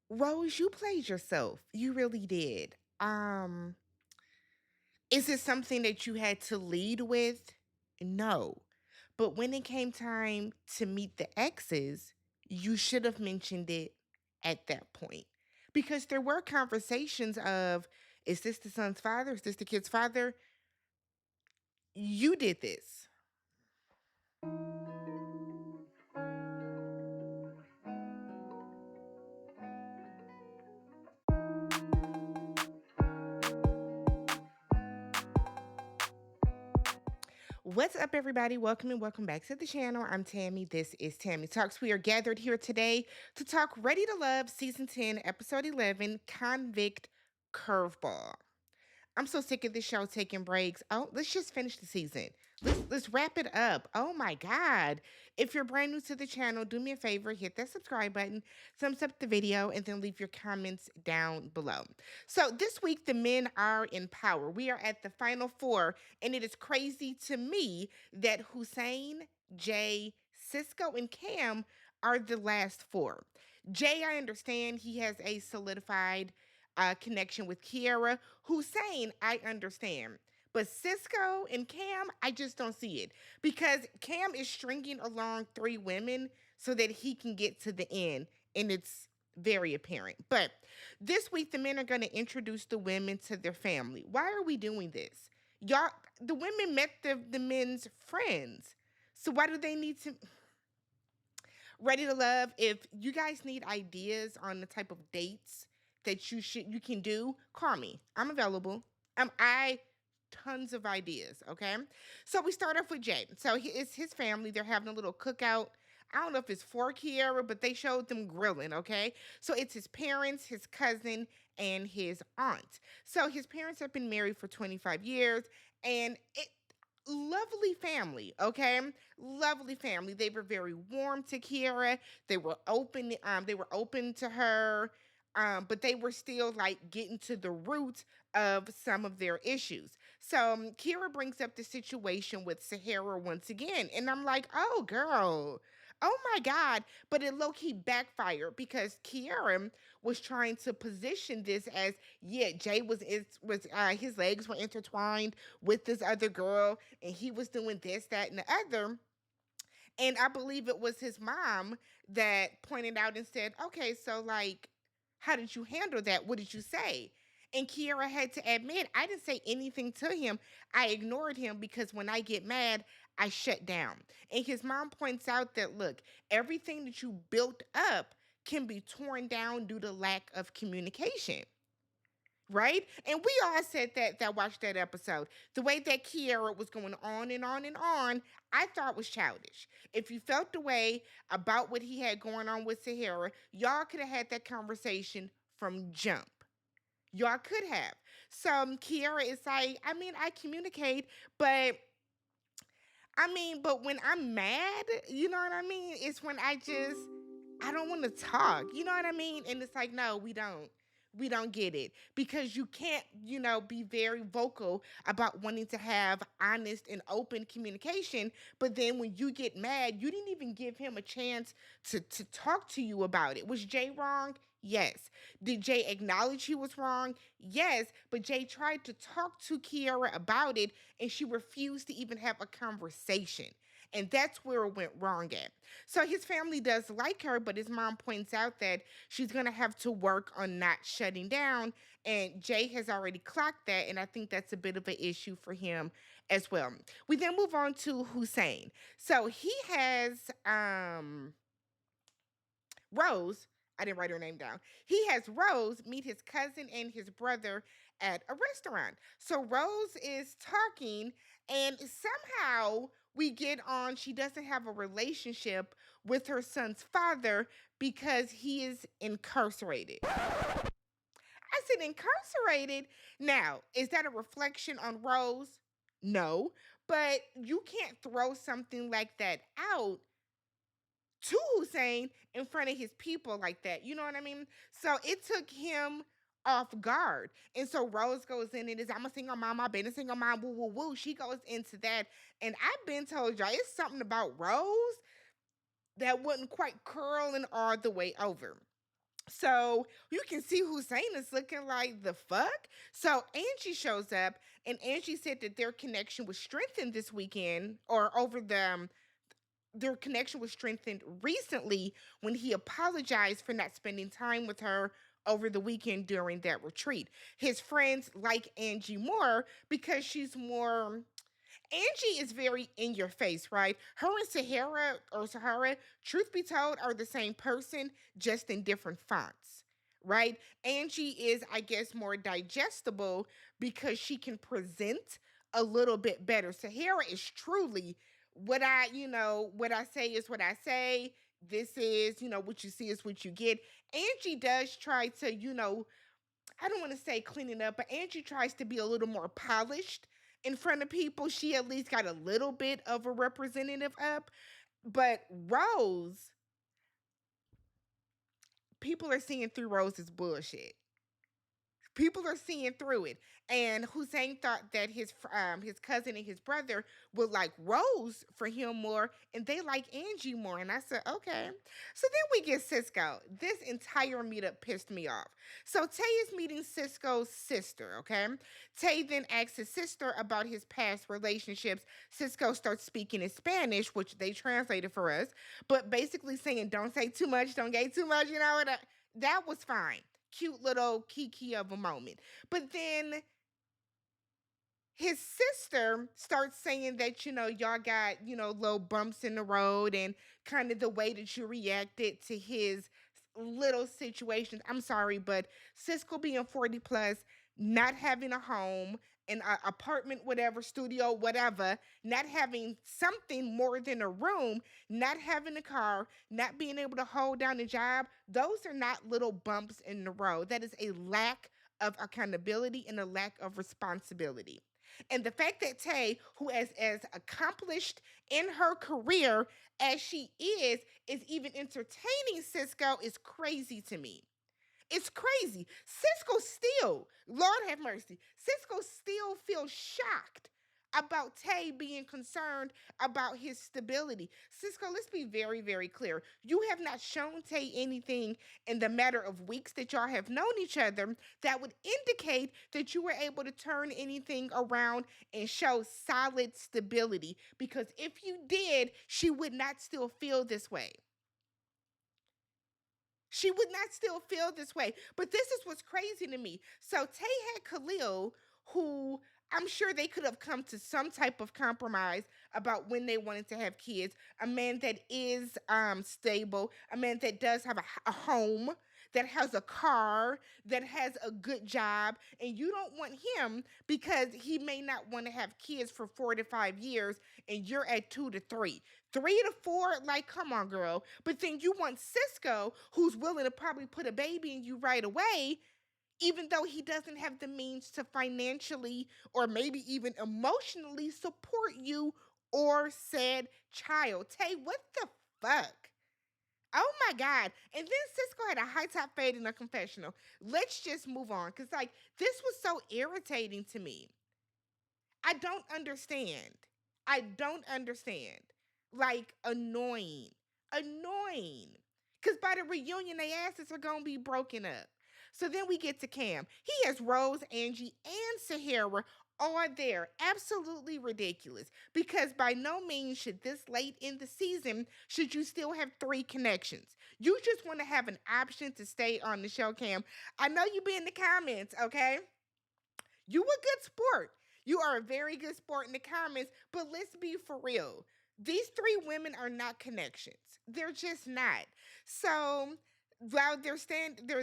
Rose, you played yourself. You really did. Is it something that you had to lead with? No. But when it came time to meet the exes, you should have mentioned it at that point. Because there were conversations of, is this the son's father? Is this the kid's father? You did this. What's up, everybody? Welcome and welcome back to the channel. I'm Tammy. This is Tammy Talks. We are gathered here today to talk Ready to Love Season 10, Episode 11, Convict Curveball. I'm so sick of this show taking breaks. Oh, let's just finish the season. Let's wrap it up. Oh my God. If you're brand new to the channel, do me a favor, hit that subscribe button, thumbs up the video, and then leave your comments down below. So this week, the men are in power. We are at the final four, and it is crazy to me that Hussein, Jay, Cisco, and Cam are the last four. Jay, I understand he has a solidified connection with Kiara. Hussein, I understand. But Cisco and Cam, I just don't see it because Cam is stringing along three women so that he can get to the end, and it's very apparent. But this week, the men are going to introduce the women to their family. Why are we doing this? Y'all, the women met the men's friends. So why do they need to? Ready to Love, if you guys need ideas on the type of dates that you can do, call me. I'm available. I tons of ideas, okay? So we start off with Jay. So it's his family. They're having a little cookout. I don't know if it's for Kiara, but they showed them grilling, okay? So it's his parents, his cousin, and his aunt. So his parents have been married for 25 years, and lovely family, okay? Lovely family. They were very warm to Kiara. They were open to her. But they were still like getting to the root of some of their issues. So Kiara brings up the situation with Sahara once again. And I'm like, oh girl. Oh my God. But it low-key backfired because Kiara was trying to position this as, yeah, Jay his legs were intertwined with this other girl, and he was doing this, that, and the other. And I believe it was his mom that pointed out and said, okay, so like, how did you handle that? What did you say? And Kiara had to admit, I didn't say anything to him. I ignored him because when I get mad, I shut down. And his mom points out that, look, everything that you built up can be torn down due to lack of communication, right? And we all said that watched that episode. The way that Kiara was going on and on and on, I thought was childish. If you felt the way about what he had going on with Sahara, y'all could have had that conversation from jump. Y'all could have. So Kiara is like, I mean, I communicate, but but when I'm mad, you know what I mean? It's when I don't want to talk. You know what I mean? And it's like, no, we don't. We don't get it because you can't, be very vocal about wanting to have honest and open communication. But then when you get mad, you didn't even give him a chance to talk to you about it. Was Jay wrong? Yes. Did Jay acknowledge he was wrong? Yes. But Jay tried to talk to Kiara about it and she refused to even have a conversation. And that's where it went wrong at. So his family does like her, but his mom points out that she's going to have to work on not shutting down. And Jay has already clocked that. And I think that's a bit of an issue for him as well. We then move on to Hussein. So he has Rose. I didn't write her name down. He has Rose meet his cousin and his brother at a restaurant. So Rose is talking, and somehow we get on. She doesn't have a relationship with her son's father because he is incarcerated. I said incarcerated. Now, is that a reflection on Rose? No, but you can't throw something like that out to Hussein in front of his people like that. You know what I mean? So it took him off guard. And so Rose goes in and is, I'm a single mom, I've been a single mom, woo, woo, woo. She goes into that. And I've been told y'all, it's something about Rose that wasn't quite curling all the way over. So you can see Hussein is looking like the fuck. So Angie shows up, and Angie said that their connection was strengthened this weekend or over their connection was strengthened recently when he apologized for not spending time with her over the weekend during that retreat. His friends like Angie more because she's more. Angie is very in your face, right? Her and Sahara, truth be told, are the same person, just in different fonts, right? Angie is, I guess, more digestible because she can present a little bit better. Sahara is truly what I say is what I say. This is, what you see is what you get. Angie does try to, I don't want to say clean it up, but Angie tries to be a little more polished in front of people. She at least got a little bit of a representative up. But Rose, people are seeing through Rose's bullshit. People are seeing through it. And Hussein thought that his cousin and his brother would like Rose for him more, and they like Angie more. And I said, okay. So then we get Cisco. This entire meetup pissed me off. So Tay is meeting Cisco's sister. Okay, Tay then asks his sister about his past relationships. Cisco starts speaking in Spanish, which they translated for us, but basically saying, "Don't say too much, don't get too much." That was fine, cute little kiki of a moment. But then his sister starts saying that, y'all got, little bumps in the road and kind of the way that you reacted to his little situations. I'm sorry, but Cisco being 40 plus, not having a home, an apartment, whatever, studio, whatever, not having something more than a room, not having a car, not being able to hold down a job, those are not little bumps in the road. That is a lack of accountability and a lack of responsibility. And the fact that Tay, who is as accomplished in her career as she is even entertaining Cisco is crazy to me. It's crazy. Cisco still, Lord have mercy, Cisco still feels shocked about Tay being concerned about his stability. Cisco, let's be very, very clear. You have not shown Tay anything in the matter of weeks that y'all have known each other that would indicate that you were able to turn anything around and show solid stability. Because if you did, she would not still feel this way. She would not still feel this way. But this is what's crazy to me. So Tay had Khalil, who I'm sure they could have come to some type of compromise about when they wanted to have kids. A man that is stable, a man that does have a home, that has a car, that has a good job, and you don't want him because he may not want to have kids for 4 to 5 years, and you're at 2 to 3. 3 to 4, like, come on, girl. But then you want Cisco, who's willing to probably put a baby in you right away, even though he doesn't have the means to financially or maybe even emotionally support you or said child. Tay, what the fuck? Oh my God. And then Cisco had a high top fade in a confessional. Let's just move on. Cause like this was so irritating to me. I don't understand. I don't understand. Like annoying. Annoying. Because by the reunion, their asses are going to be broken up. So then we get to Cam. He has Rose, Angie, and Sahara all there. Absolutely ridiculous. Because by no means should this late in the season, should you still have 3 connections. You just want to have an option to stay on the show, Cam. I know you be in the comments, okay? You a good sport. You are a very good sport in the comments, but let's be for real. These 3 women are not connections. They're just not. So while they're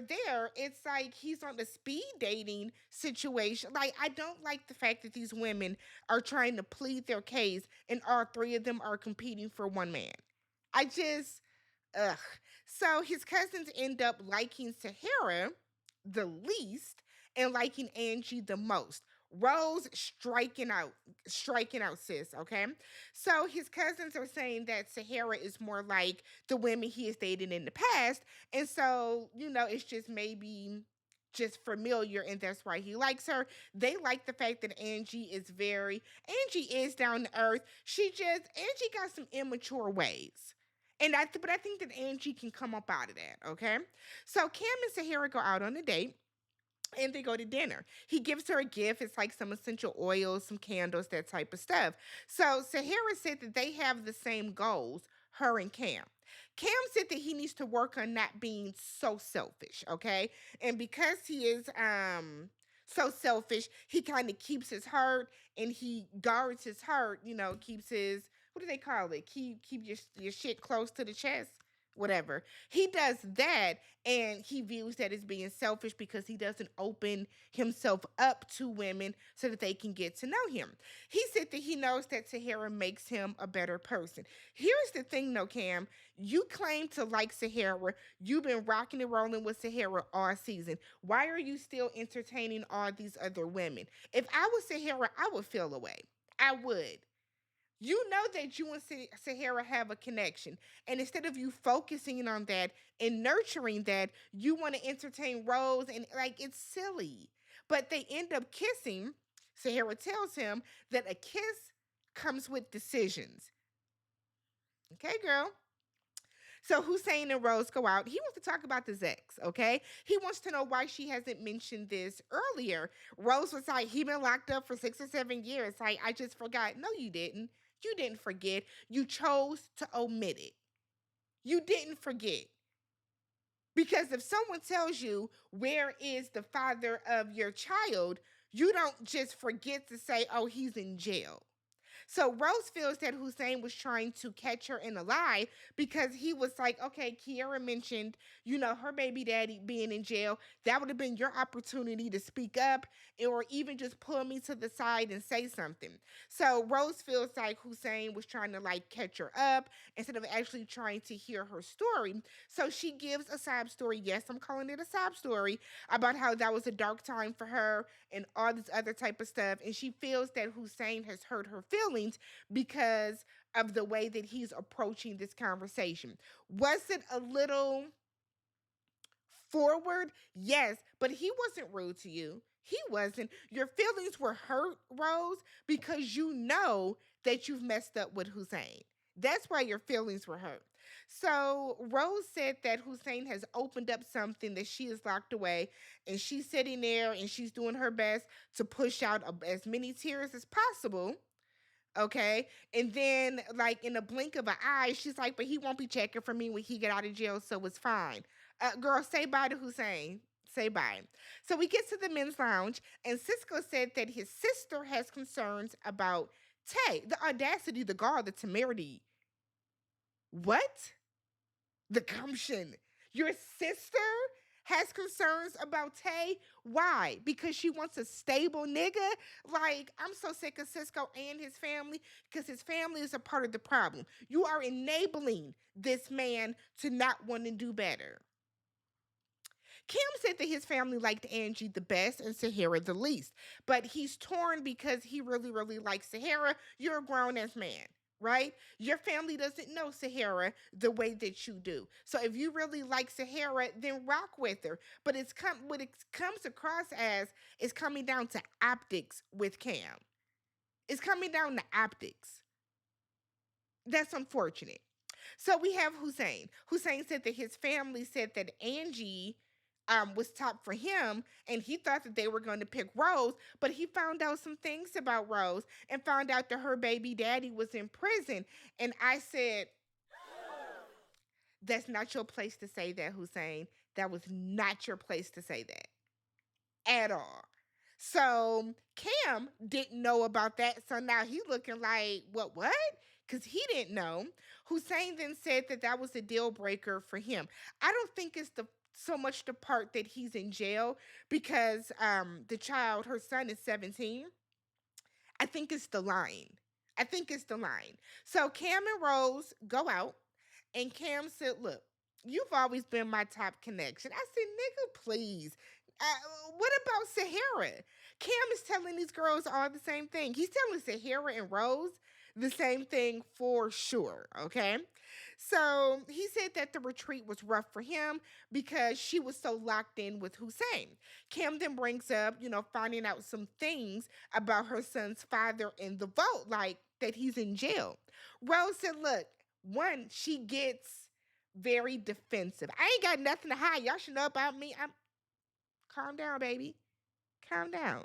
there, it's like he's on the speed dating situation. Like I don't like the fact that these women are trying to plead their case and all 3 of them are competing for one man. I just ugh. So his cousins end up liking Sahara the least and liking Angie the most. Rose striking out, sis. Okay, so his cousins are saying that Sahara is more like the women he has dated in the past, and so it's just maybe just familiar, and that's why he likes her. They like the fact that Angie is down to earth. Angie got some immature ways. But I think that Angie can come up out of that. Okay, so Cam and Sahara go out on a date and they go to dinner. He gives her a gift. It's like some essential oils, some candles, that type of stuff. So Sahara said that they have the same goals, her and Cam. Cam said that he needs to work on not being so selfish, okay? And because he is so selfish, he kind of keeps his heart and he guards his heart, keeps his, what do they call it? Keep your shit close to the chest, whatever. He does that, and he views that as being selfish because he doesn't open himself up to women so that they can get to know him. He said that he knows that Sahara makes him a better person. Here's the thing though, Cam. You claim to like Sahara. You've been rocking and rolling with Sahara all season. Why are you still entertaining all these other women? If I was Sahara, I would feel away. I would. You know that you and Sahara have a connection. And instead of you focusing on that and nurturing that, you want to entertain Rose, and like it's silly. But they end up kissing. Sahara tells him that a kiss comes with decisions. Okay, girl. So Hussein and Rose go out. He wants to talk about the ex, okay? He wants to know why she hasn't mentioned this earlier. Rose was like, he been locked up for 6 or 7 years. Like, I just forgot. No, you didn't. You didn't forget. You chose to omit it. You didn't forget. Because if someone tells you, where is the father of your child, you don't just forget to say, oh, he's in jail. So Rose feels that Hussein was trying to catch her in a lie because he was like, okay, Kiara mentioned, her baby daddy being in jail. That would have been your opportunity to speak up or even just pull me to the side and say something. So Rose feels like Hussein was trying to like catch her up instead of actually trying to hear her story. So she gives a sob story. Yes, I'm calling it a sob story about how that was a dark time for her and all this other type of stuff. And she feels that Hussein has hurt her feelings because of the way that he's approaching this conversation. Was it a little forward? Yes, but he wasn't rude to you. He wasn't. Your feelings were hurt, Rose, because you know that you've messed up with Hussein. That's why your feelings were hurt. So Rose said that Hussein has opened up something that she has locked away, and she's sitting there and she's doing her best to push out as many tears as possible. Okay. And then, like, in a blink of an eye, she's like, but he won't be checking for me when he get out of jail, so it's fine. Girl, say bye to Hussein. Say bye. So we get to the men's lounge, and Cisco said that his sister has concerns about Tay. The audacity, the gall, the temerity. What? The gumption. Your sister has concerns about Tay. Why? Because she wants a stable nigga? Like, I'm so sick of Cisco and his family because his family is a part of the problem. You are enabling this man to not want to do better. Kim said that his family liked Angie the best and Sahara the least, but he's torn because he really, really likes Sahara. You're a grown ass man, right? Your family doesn't know Sahara the way that you do. So if you really like Sahara, then rock with her. But what it comes across as is coming down to optics with Cam. It's coming down to optics. That's unfortunate. So we have Hussein. Hussein said that his family said that Angie was top for him, and he thought that they were going to pick Rose, but he found out some things about Rose and found out that her baby daddy was in prison. And I said, that's not your place to say that, Hussein. That was not your place to say that at all. So Cam didn't know about that. So now he looking like, what? Because he didn't know. Hussein then said that that was a deal breaker for him. I don't think it's so much the part that he's in jail because the child, her son, is 17. I think it's the line. I think it's the line. So Cam and Rose go out, and Cam said, look, you've always been my top connection. I said, nigga, please. What about Sahara? Cam is telling these girls all the same thing. He's telling Sahara and Rose the same thing for sure. Okay. So he said that the retreat was rough for him because she was so locked in with Hussein. Cam then brings up, finding out some things about her son's father in the vote, like that he's in jail. Rose said, look, One, she gets very defensive. I ain't got nothing to hide. Y'all should know about me. I'm calm down, baby. Calm down.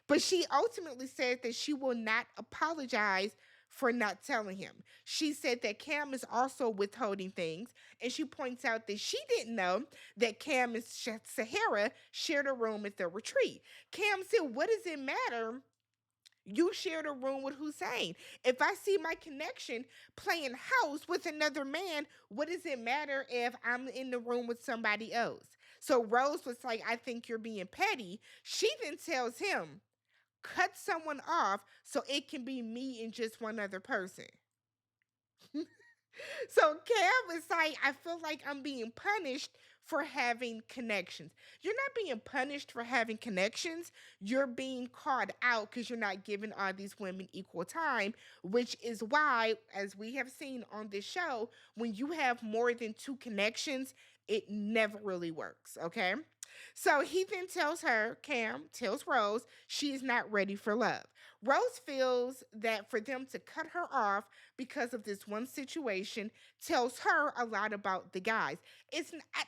But she ultimately said that she will not apologize for not telling him. She said that Cam is also withholding things, and she points out that she didn't know that Cam and Sahara shared a room at the retreat. Cam said, "What does it matter? You shared a room with Hussein. If I see my connection playing house with another man, what does it matter if I'm in the room with somebody else?" So Rose was like, "I think you're being petty." She then tells him, "Cut someone off so it can be me and just one other person." So Cam is like, "I feel like I'm being punished for having connections." You're not being punished for having connections. You're being called out because you're not giving all these women equal time, which is why, as we have seen on this show, when you have more than two connections, it never really works. Okay. So he then tells her, Cam tells Rose, she is not ready for love. Rose feels that for them to cut her off because of this one situation tells her a lot about the guys. It's not,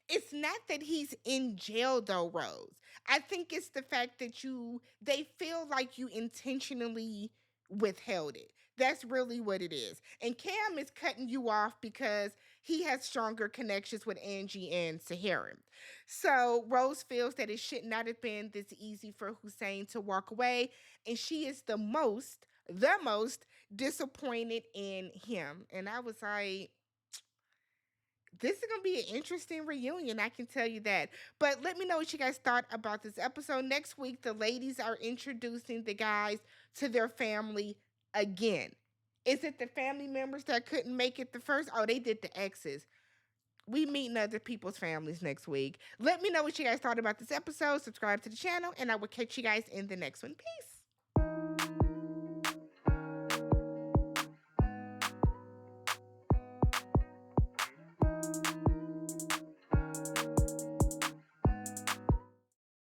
it's not that he's in jail though, Rose. I think it's the fact that they feel like you intentionally withheld it. That's really what it is. And Cam is cutting you off because he has stronger connections with Angie and Sahara. So Rose feels that it should not have been this easy for Hussein to walk away, and she is the most disappointed in him. And I was like, this is gonna be an interesting reunion, I can tell you that. But let me know what you guys thought about this episode. Next week, the ladies are introducing the guys to their family again. Is it the family members that couldn't make it the first? Oh, they did the exes. We meeting other people's families next week. Let me know what you guys thought about this episode. Subscribe to the channel, and I will catch you guys in the next one. Peace.